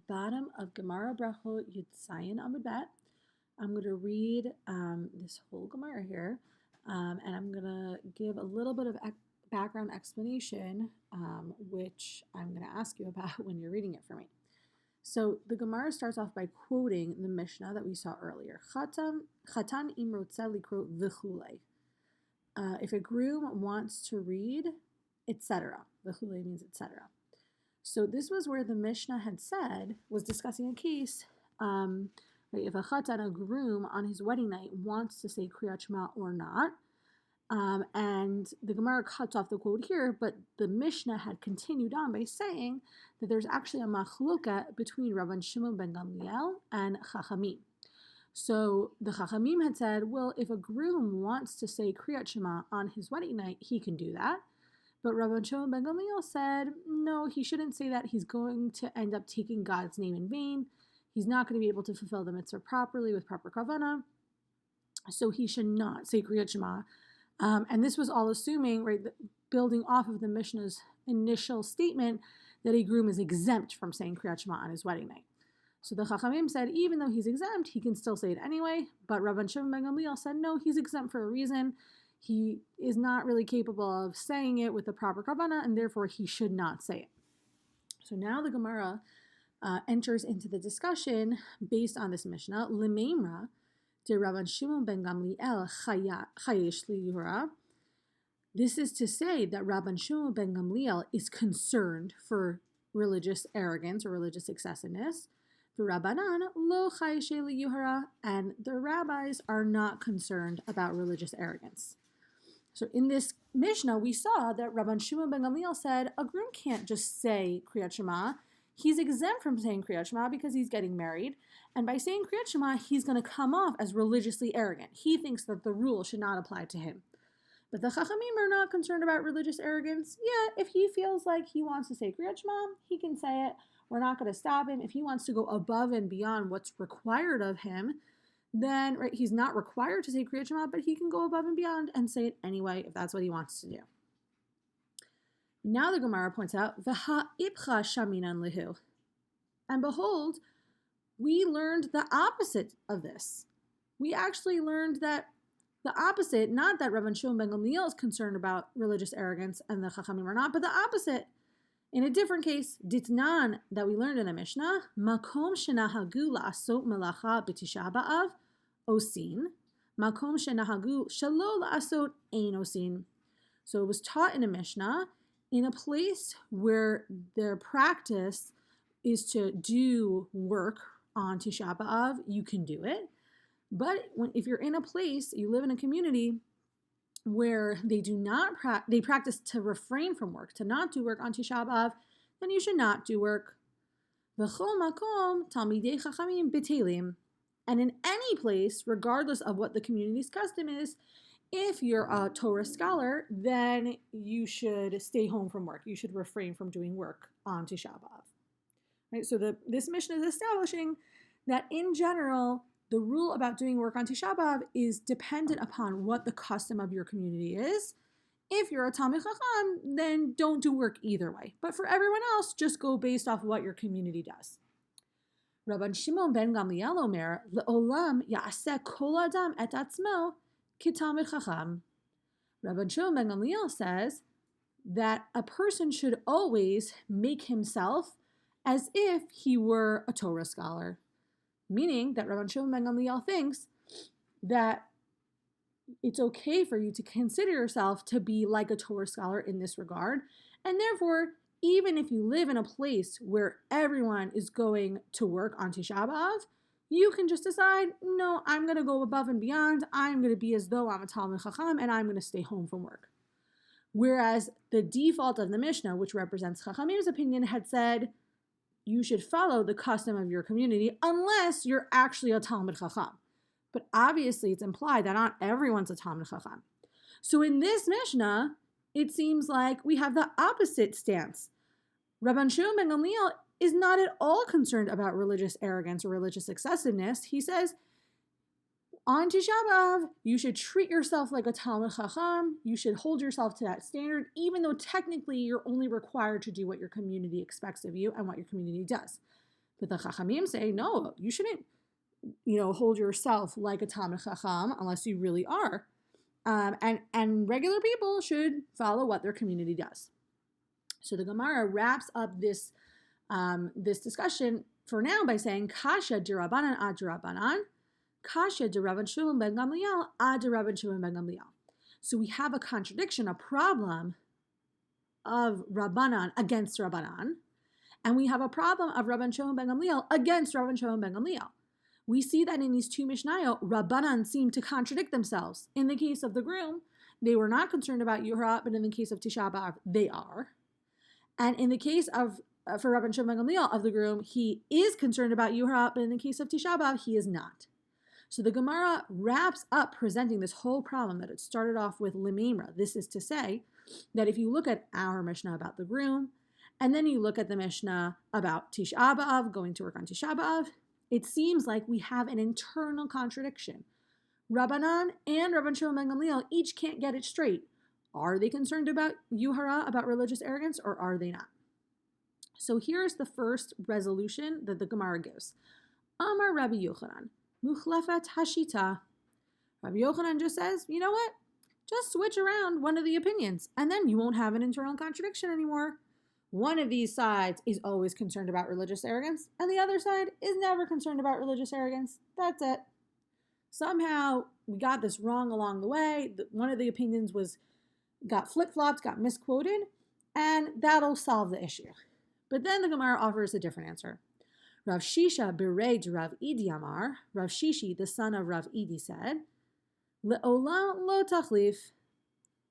bottom of Gemara Brachot Yud Zayin Amud Bet. I'm going to read this whole Gemara here, and I'm going to give a little bit of background explanation, which I'm going to ask you about when you're reading it for me. So the Gemara starts off by quoting the Mishnah that we saw earlier. Chatan imrotza likro v'chulei. If a groom wants to read, etc. V'chulei means etc. So this was where the Mishnah had said, was discussing a case, if a chatan, a groom, on his wedding night wants to say Kriyat Shema or not. And the Gemara cuts off the quote here, but the Mishnah had continued on by saying that there's actually a machloka between Rabban Shimon ben Gamliel and Chachamim. So the Chachamim had said, well, if a groom wants to say Kriyat Shema on his wedding night, he can do that. But Rabban Shimon ben Gamliel said, no, he shouldn't say that. He's going to end up taking God's name in vain. He's not going to be able to fulfill the mitzvah properly with proper kavanah. So he should not say Kriyat Shema. And this was all assuming, right, building off of the Mishnah's initial statement that a groom is exempt from saying Kriyat Shema on his wedding night. So the Chachamim said, even though he's exempt, he can still say it anyway. But Rabban Shimon ben Gamliel said, no, he's exempt for a reason. He is not really capable of saying it with the proper kavanah, and therefore he should not say it. So now the Gemara enters into the discussion based on this Mishnah. L'meimra de Rabban Shimon ben Gamliel chayesh liyura. This is to say that Rabban Shimon ben Gamliel is concerned for religious arrogance or religious excessiveness. Rabbanan lo chayesh liyura, and the rabbis are not concerned about religious arrogance. So in this Mishnah, we saw that Rabban Shimon ben Gamliel said a groom can't just say Kriyat Shema. He's exempt from saying Kriyat Shema because he's getting married. And by saying Kriyat Shema, he's going to come off as religiously arrogant. He thinks that the rule should not apply to him. But the Chachamim are not concerned about religious arrogance. Yeah, if he feels like he wants to say Kriyat Shema, he can say it. We're not going to stop him. If he wants to go above and beyond what's required of him, then right, he's not required to say Kriyat Shema, but he can go above and beyond and say it anyway if that's what he wants to do. Now the Gemara points out, V'ha ipcha shaminan lihu. And behold, we learned the opposite of this. We actually learned that the opposite, not that Rabban Shimon ben Gamliel is concerned about religious arrogance and the Chachamim are not, but the opposite. In a different case, ditnan, that we learned in a Mishnah, makom shenahagu la'asot melacha b'tisha b'av osin, makom shenahagu shelo la'asot ein osin. So it was taught in a Mishnah, in a place where their practice is to do work on Tisha B'Av, you can do it. But if you're in a place, you live in a community where they do not they practice to refrain from work, to not do work on Tisha B'Av, then you should not do work. V'chol makom talmidei chachamim b'telim. And in any place, regardless of what the community's custom is, if you're a Torah scholar, then you should stay home from work. You should refrain from doing work on Tisha B'Av. Right? So this Mishnah is establishing that in general, the rule about doing work on Tisha B'Av is dependent upon what the custom of your community is. If you're a Talmid Chacham, then don't do work either way. But for everyone else, just go based off what your community does. Rabban Shimon ben Gamliel omer, le'olam ya'aseh kol adam et atzmo kitalmid chacham. Rabban Shimon ben Gamliel says that a person should always make himself as if he were a Torah scholar. Meaning that Rabban Shimon ben Gamliel thinks that it's okay for you to consider yourself to be like a Torah scholar in this regard. And therefore, even if you live in a place where everyone is going to work on Tisha B'Av, you can just decide, no, I'm going to go above and beyond. I'm going to be as though I'm a Talmid Chacham and I'm going to stay home from work. Whereas the default of the Mishnah, which represents Chachamim's opinion, had said, you should follow the custom of your community unless you're actually a Talmid Chacham. But obviously it's implied that not everyone's a Talmid Chacham. So in this Mishnah, it seems like we have the opposite stance. Rabban Shimon ben Gamliel is not at all concerned about religious arrogance or religious excessiveness. He says, on Tisha B'Av, you should treat yourself like a Talmid Chacham. You should hold yourself to that standard, even though technically you're only required to do what your community expects of you and what your community does. But the Chachamim say, no, you shouldn't, hold yourself like a Talmid Chacham unless you really are. And regular people should follow what their community does. So the Gemara wraps up this discussion for now by saying, Kasha dirabanan ad dirabanan, Kasha diraban Shimon ben Gamliel ad diraban Shimon ben Gamliel. So we have a contradiction, a problem of Rabbanan against Rabbanan, and we have a problem of Rabban Shimon ben Gamliel against Rabban Shimon ben Gamliel. We see that in these two Mishnayot, Rabbanan seem to contradict themselves. In the case of the groom, they were not concerned about Yuhra, but in the case of Tisha B'Av, they are. And in the case of, for Rabban Shimon ben Gamliel, of the groom, he is concerned about Yuhra, but in the case of Tisha B'Av, he is not. So the Gemara wraps up presenting this whole problem that it started off with Limimra. This is to say that if you look at our Mishnah about the groom, and then you look at the Mishnah about Tisha B'Av, going to work on Tisha B'Av, it seems like we have an internal contradiction. Rabbanan and Rabban Shimon ben Gamliel each can't get it straight. Are they concerned about Yuhara, about religious arrogance, or are they not? So here's the first resolution that the Gemara gives. Amar Rabbi Yochanan, Muchlefet Hashita. Rabbi Yochanan just says, you know what? Just switch around one of the opinions, and then you won't have an internal contradiction anymore. One of these sides is always concerned about religious arrogance, and the other side is never concerned about religious arrogance. That's it. Somehow we got this wrong along the way. One of the opinions got flip-flopped, got misquoted, and that'll solve the issue. But then the Gemara offers a different answer. Rav Shisha bereid Rav Idi Amar. Rav Shishi, the son of Rav Idi, said, Le'olam lo tachlif.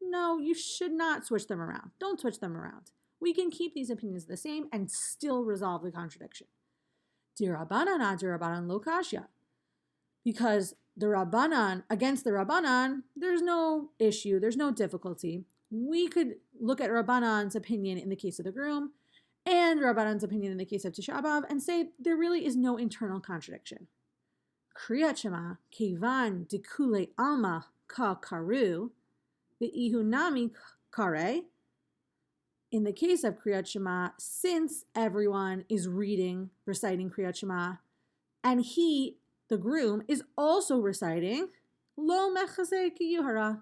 No, you should not switch them around. Don't switch them around. We can keep these opinions the same and still resolve the contradiction. Dirabanan ad dirabanan lo kashya. Because the Rabbanan, against the Rabbanan, there's no issue, there's no difficulty. We could look at Rabbanan's opinion in the case of the groom and Rabbanan's opinion in the case of Tisha B'Av and say there really is no internal contradiction. Kriyat Shema, Kevan Dikule Alma Ka Karu, the Ihunami Kare. In the case of Kriyat Shema, since everyone is reciting Kriyat Shema, and he, the groom, is also reciting, Lo mechase ki yuhara,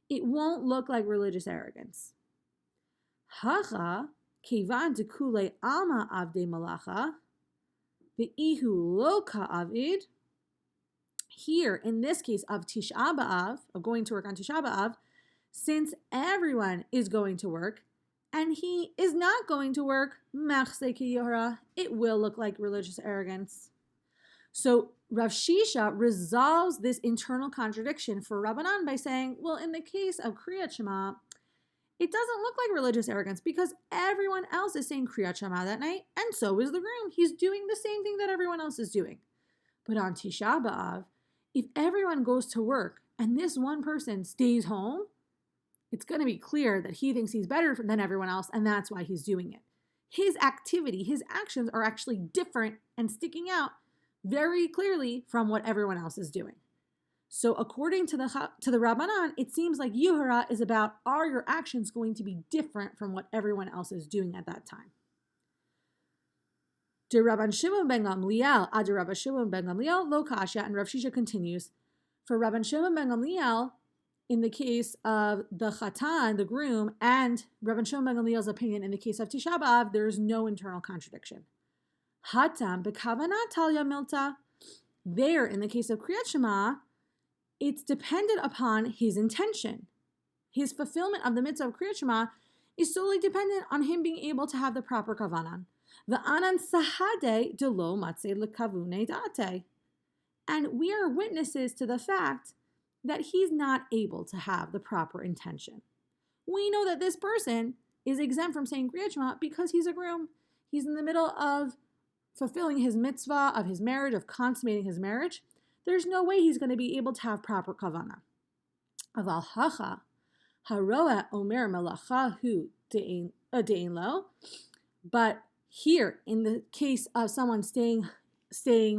it won't look like religious arrogance. Hacha, kevan dekule alma avde malacha, the ihu lo ka'avid. Here, in this case of Tisha B'Av, of going to work on Tisha B'Av, since everyone is going to work, and he is not going to work, mechse ki yuhara, it will look like religious arrogance. So Rav Shisha resolves this internal contradiction for Rabbanan by saying, well, in the case of Kriyat Shema, it doesn't look like religious arrogance because everyone else is saying Kriyat Shema that night, and so is the groom. He's doing the same thing that everyone else is doing. But on Tisha B'Av, if everyone goes to work and this one person stays home, it's going to be clear that he thinks he's better than everyone else, and that's why he's doing it. His activity, his actions are actually different and sticking out very clearly from what everyone else is doing. So according to the Rabbanan, it seems like Yuhara is about, are your actions going to be different from what everyone else is doing at that time? De Rabban Shimon ben Gamliel, ad Rabban Shimon ben Gamliel, lo kasha, and Rav Shisha continues, for Rabban Shimon ben Gamliel, in the case of the Chatan, the groom, and Rabban Shimon ben Gamliel's opinion in the case of Tisha B'Av, there is no internal contradiction. Hatam b'kavanat talya milta. There, in the case of Kriyat Shema, it's dependent upon his intention. His fulfillment of the mitzvah of Kriyat Shema is solely dependent on him being able to have the proper kavanan. The anan sahade de lo matze lekavune date. And we are witnesses to the fact that he's not able to have the proper intention. We know that this person is exempt from saying Kriyat Shema because he's a groom. He's in the middle of fulfilling his mitzvah of his marriage, of consummating his marriage. There's no way he's going to be able to have proper kavana. Aval hacha haroa omer malachahu de'in lo. But here, in the case of someone staying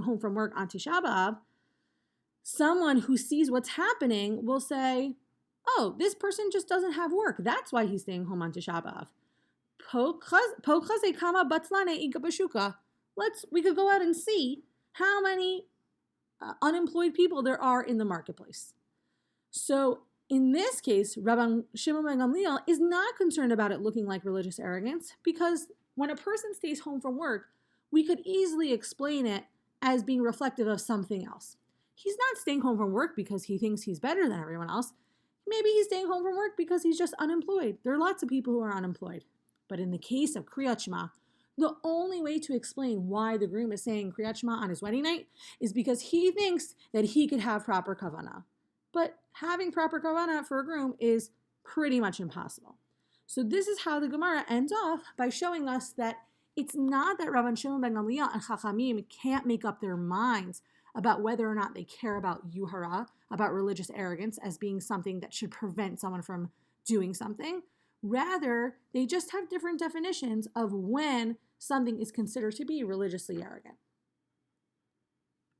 home from work on Tisha B'Av, someone who sees what's happening will say, oh, this person just doesn't have work. That's why he's staying home on Tisha B'Av. we could go out and see how many unemployed people there are in the marketplace. So in this case, Rabban Shimon ben Gamliel is not concerned about it looking like religious arrogance, because when a person stays home from work, we could easily explain it as being reflective of something else. He's not staying home from work because he thinks he's better than everyone else. Maybe he's staying home from work because he's just unemployed. There are lots of people who are unemployed. But in the case of Kriyat Shema, the only way to explain why the groom is saying Kriyat Shema on his wedding night is because he thinks that he could have proper kavanah. But having proper kavanah for a groom is pretty much impossible. So this is how the Gemara ends off by showing us that it's not that Rabban Shimon ben Gamliel and Chachamim can't make up their minds about whether or not they care about yuhara, about religious arrogance, as being something that should prevent someone from doing something. Rather, they just have different definitions of when something is considered to be religiously arrogant.